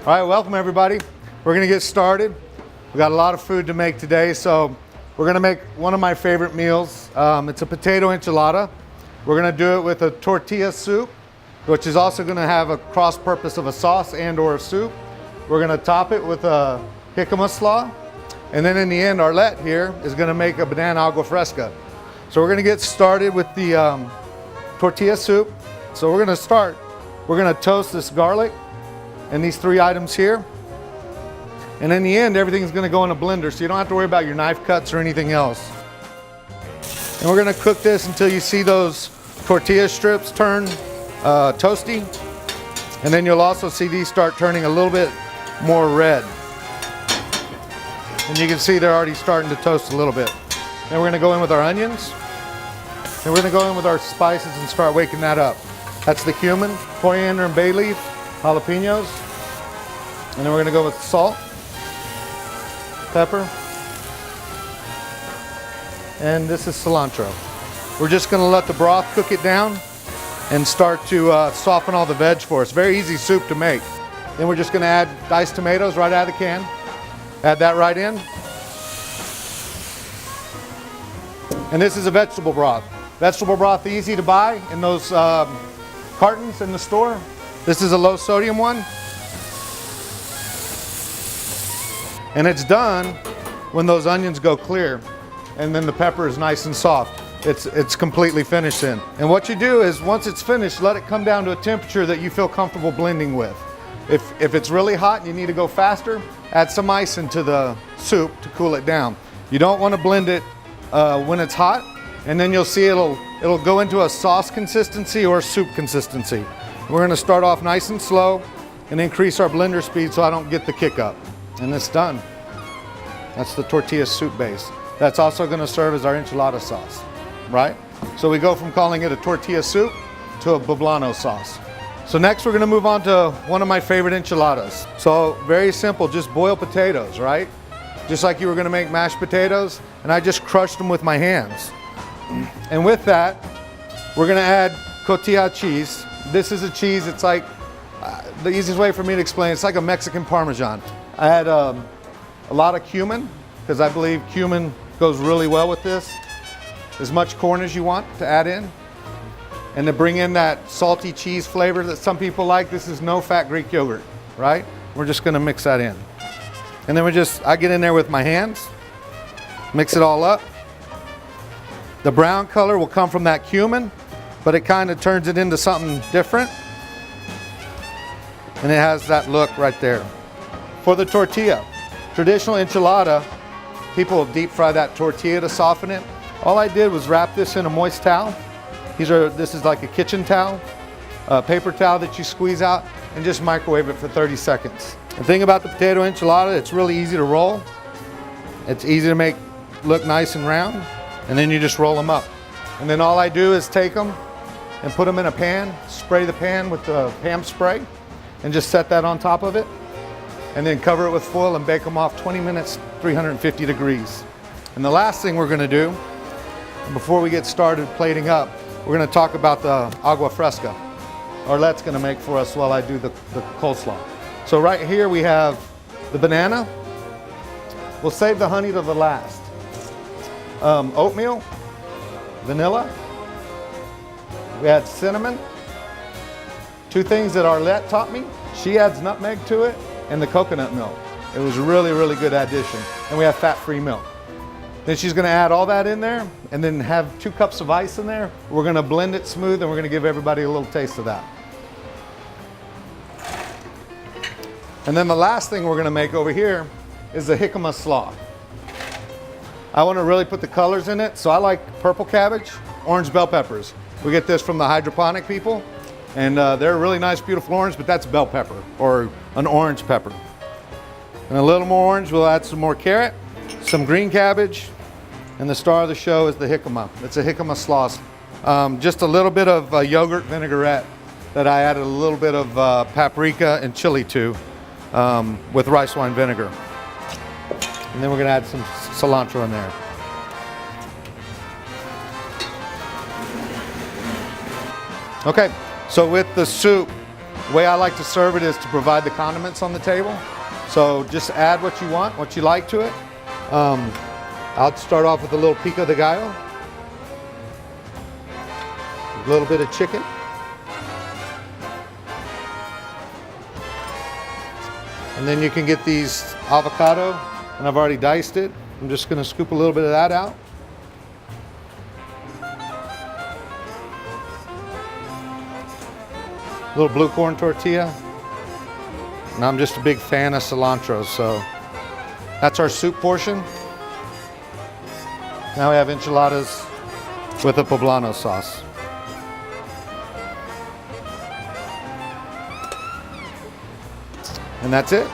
All right, welcome everybody. We're gonna get started. We got a lot of food to make today, so we're gonna make one of my favorite meals. It's a potato enchilada. We're gonna do it with a tortilla soup, which is also gonna have a cross purpose of a sauce and or a soup. We're gonna top it with a jicama slaw. And then in the end, Arlette here is gonna make a banana agua fresca. So we're gonna get started with the tortilla soup. So we're gonna toast this garlic and these three items here. And in the end, everything's gonna go in a blender, so you don't have to worry about your knife cuts or anything else. And we're gonna cook this until you see those tortilla strips turn toasty. And then you'll also see these start turning a little bit more red. And you can see they're already starting to toast a little bit. Then we're gonna go in with our onions. And we're gonna go in with our spices and start waking that up. That's the cumin, coriander and bay leaf, jalapenos. And then we're gonna go with salt, pepper, and this is cilantro. We're just gonna let the broth cook it down and start to soften all the veg for us. Very easy soup to make. Then we're just gonna add diced tomatoes right out of the can. Add that right in. And this is a vegetable broth. Vegetable broth easy to buy in those cartons in the store. This is a low sodium one. And it's done when those onions go clear and then the pepper is nice and soft. It's completely finished in. And what you do is once it's finished, let it come down to a temperature that you feel comfortable blending with. If it's really hot and you need to go faster, add some ice into the soup to cool it down. You don't want to blend it when it's hot, and then you'll see it'll go into a sauce consistency or soup consistency. We're going to start off nice and slow and increase our blender speed so I don't get the kick up. And it's done. That's the tortilla soup base. That's also going to serve as our enchilada sauce, right? So we go from calling it a tortilla soup to a poblano sauce. So next we're going to move on to one of my favorite enchiladas. So very simple, just boil potatoes, right? Just like you were going to make mashed potatoes, and I just crushed them with my hands. And with that, we're going to add cotija cheese. This is a cheese, it's like, the easiest way for me to explain, it's like a Mexican Parmesan. I had a lot of cumin, because I believe cumin goes really well with this. As much corn as you want to add in. And to bring in that salty cheese flavor that some people like, this is no fat Greek yogurt, right? We're just gonna mix that in. And then I get in there with my hands, mix it all up. The brown color will come from that cumin, but it kind of turns it into something different. And it has that look right there. For the tortilla, traditional enchilada, people deep fry that tortilla to soften it. All I did was wrap this in a moist towel. This is like a kitchen towel, a paper towel that you squeeze out, and just microwave it for 30 seconds. The thing about the potato enchilada, it's really easy to roll. It's easy to make look nice and round, and then you just roll them up. And then all I do is take them and put them in a pan, spray the pan with the ham spray, and just set that on top of it. And then cover it with foil and bake them off 20 minutes, 350 degrees. And the last thing we're gonna do, before we get started plating up, we're gonna talk about the agua fresca. Arlette's gonna make for us while I do the coleslaw. So right here we have the banana. We'll save the honey to the last. Oatmeal, vanilla. We add cinnamon. Two things that Arlette taught me. She adds nutmeg to it and the coconut milk. It was a really, really good addition. And we have fat-free milk. Then she's gonna add all that in there and then have 2 cups of ice in there. We're gonna blend it smooth and we're gonna give everybody a little taste of that. And then the last thing we're gonna make over here is the jicama slaw. I wanna really put the colors in it, so I like purple cabbage, orange bell peppers. We get this from the hydroponic people, and they're a really nice, beautiful orange, but that's bell pepper, or an orange pepper. And a little more orange, we'll add some more carrot, some green cabbage, and the star of the show is the jicama. It's a jicama slaw. Just a little bit of yogurt vinaigrette that I added a little bit of paprika and chili to with rice wine vinegar. And then we're gonna add some cilantro in there. Okay, so with the soup, The way I like to serve it is to provide the condiments on the table. So just add what you want, what you like to it. I'll start off with a little pico de gallo, a little bit of chicken, and then you can get these avocado, and I've already diced it. I'm just going to scoop a little bit of that out. A little blue corn tortilla. And I'm just a big fan of cilantro, so that's our soup portion. Now we have enchiladas with a poblano sauce. And that's it.